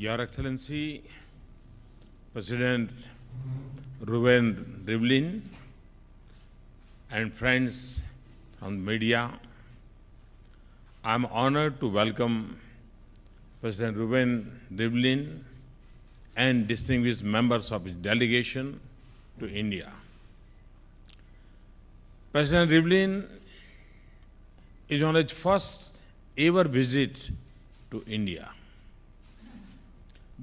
Your Excellency, President Ruben Rivlin, and friends from the media, I am honored to welcome President Ruben Rivlin and distinguished members of his delegation to India. President Rivlin is on his first ever visit to India.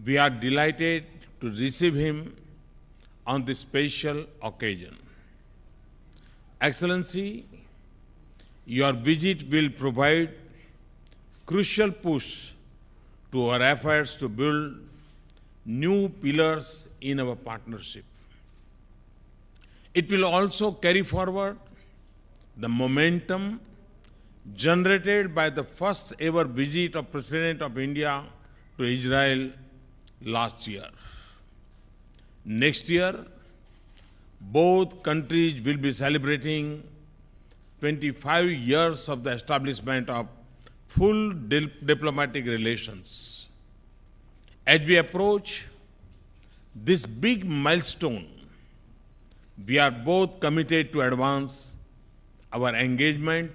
We are delighted to receive him on this special occasion. Excellency, your visit will provide crucial push to our efforts to build new pillars in our partnership. It will also carry forward the momentum generated by the first ever visit of President of India to Israel last year. Next year, both countries will be celebrating 25 years of the establishment of full diplomatic relations. As we approach this big milestone, we are both committed to advance our engagement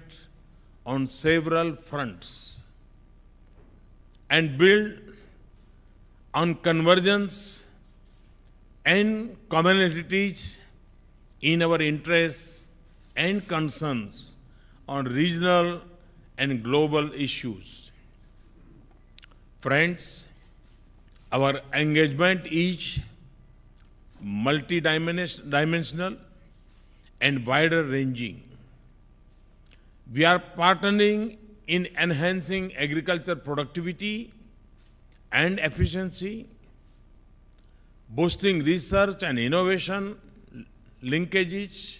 on several fronts and build on convergence and commonalities in our interests and concerns on regional and global issues. Friends, our engagement is multidimensional and wider-ranging. We are partnering in enhancing agriculture productivity and efficiency, boosting research and innovation linkages,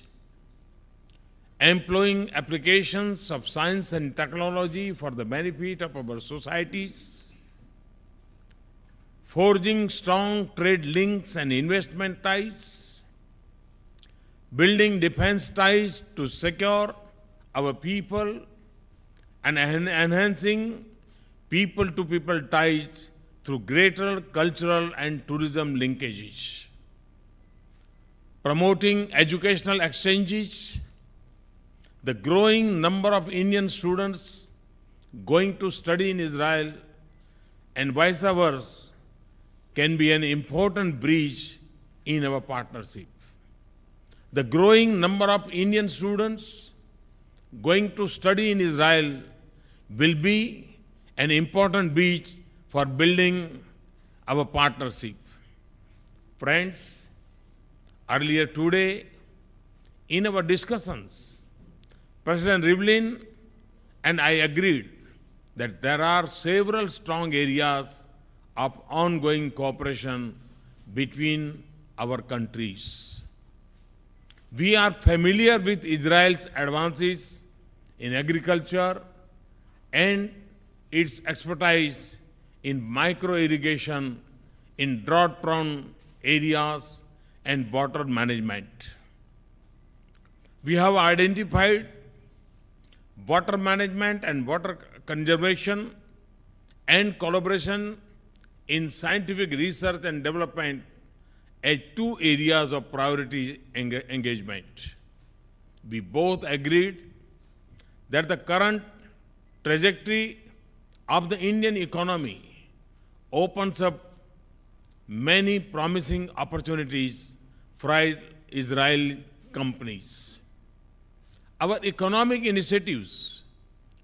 employing applications of science and technology for the benefit of our societies, forging strong trade links and investment ties, building defense ties to secure our people, and enhancing people-to-people ties through greater cultural and tourism linkages, promoting educational exchanges. The growing number of Indian students going to study in Israel and vice versa can be an important bridge in our partnership. The growing number of Indian students going to study in Israel will be an important bridge for building our partnership. Friends, earlier today, in our discussions, President Rivlin and I agreed that there are several strong areas of ongoing cooperation between our countries. We are familiar with Israel's advances in agriculture and its expertise in micro-irrigation in drought-prone areas and water management. We have identified water management and water conservation and collaboration in scientific research and development as two areas of priority engagement. We both agreed that the current trajectory of the Indian economy opens up many promising opportunities for Israeli companies. Our economic initiatives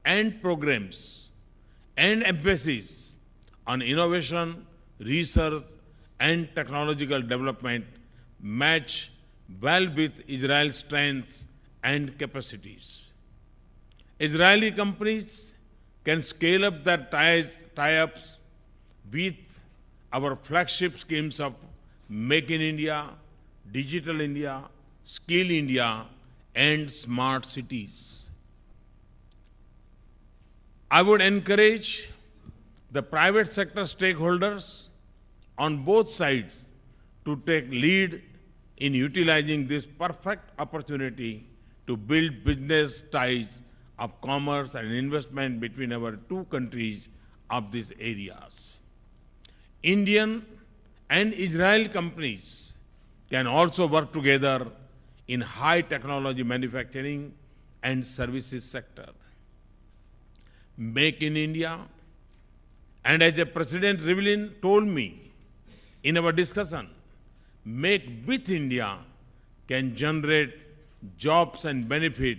and programs and emphasis on innovation, research, and technological development match well with Israel's strengths and capacities. Israeli companies can scale up their tie-ups with our flagship schemes of Make in India, Digital India, Skill India, and Smart Cities. I would encourage the private sector stakeholders on both sides to take lead in utilizing this perfect opportunity to build business ties of commerce and investment between our two countries of these areas. Indian and Israeli companies can also work together in high technology manufacturing and services sector. Make in India, and as President Rivlin told me in our discussion, Make with India can generate jobs and benefit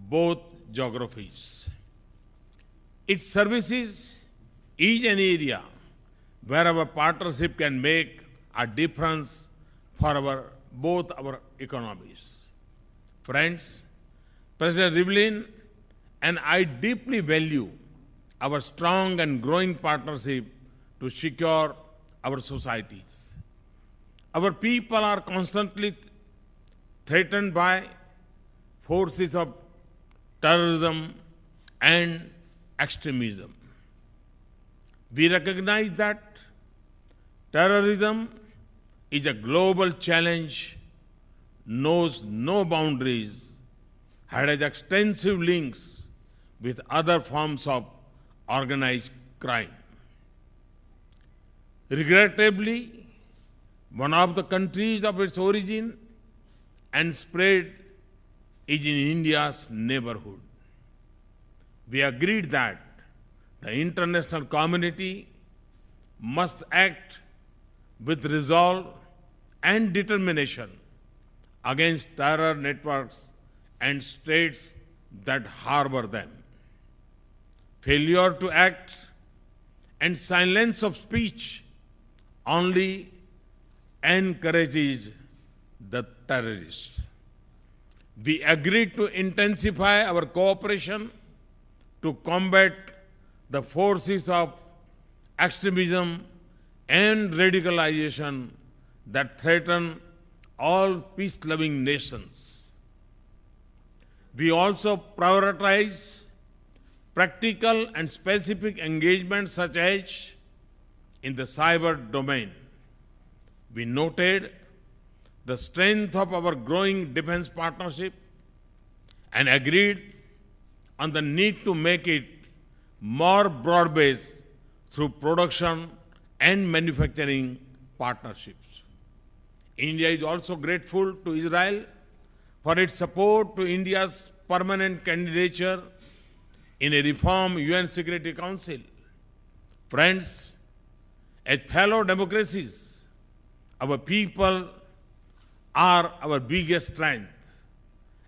both geographies. It services is an area where our partnership can make a difference for both our economies. Friends, President Rivlin and I deeply value our strong and growing partnership to secure our societies. Our people are constantly threatened by forces of terrorism and extremism. We recognize that terrorism is a global challenge, knows no boundaries, has extensive links with other forms of organized crime. Regrettably, one of the countries of its origin and spread is in India's neighborhood. We agreed that the international community must act with resolve and determination against terror networks and states that harbor them. Failure to act and silence of speech only encourages the terrorists. We agreed to intensify our cooperation to combat the forces of extremism and radicalization that threaten all peace-loving nations. We also prioritize practical and specific engagements such as in the cyber domain. We noted the strength of our growing defense partnership and agreed on the need to make it more broad-based through production and manufacturing partnerships. India is also grateful to Israel for its support to India's permanent candidature in a reformed UN Security Council. Friends, as fellow democracies, our people are our biggest strength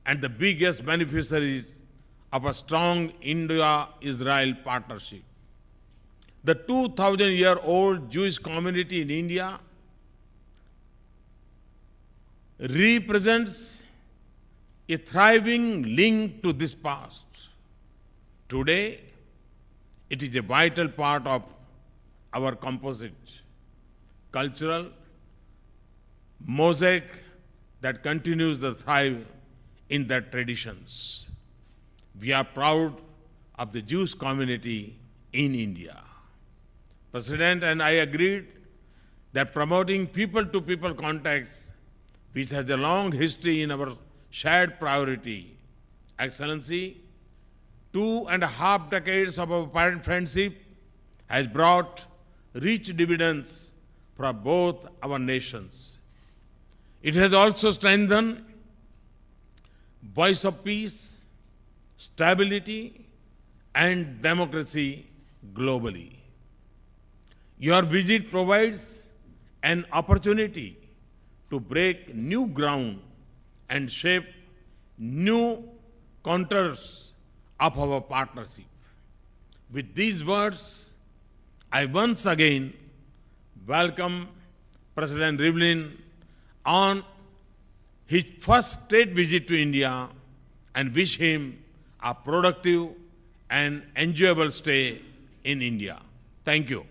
and the biggest beneficiaries of a strong India-Israel partnership. The 2,000-year-old Jewish community in India represents a thriving link to this past. Today, it is a vital part of our composite cultural mosaic that continues to thrive in their traditions. We are proud of the Jewish community in India. President and I agreed that promoting people-to-people contacts, which has a long history in our shared priority, Excellency, 2.5 decades of our friendship has brought rich dividends for both our nations. It has also strengthened voice of peace, stability, and democracy globally. Your visit provides an opportunity to break new ground and shape new contours of our partnership. With these words, I once again welcome President Rivlin on his first state visit to India and wish him a productive and enjoyable stay in India. Thank you.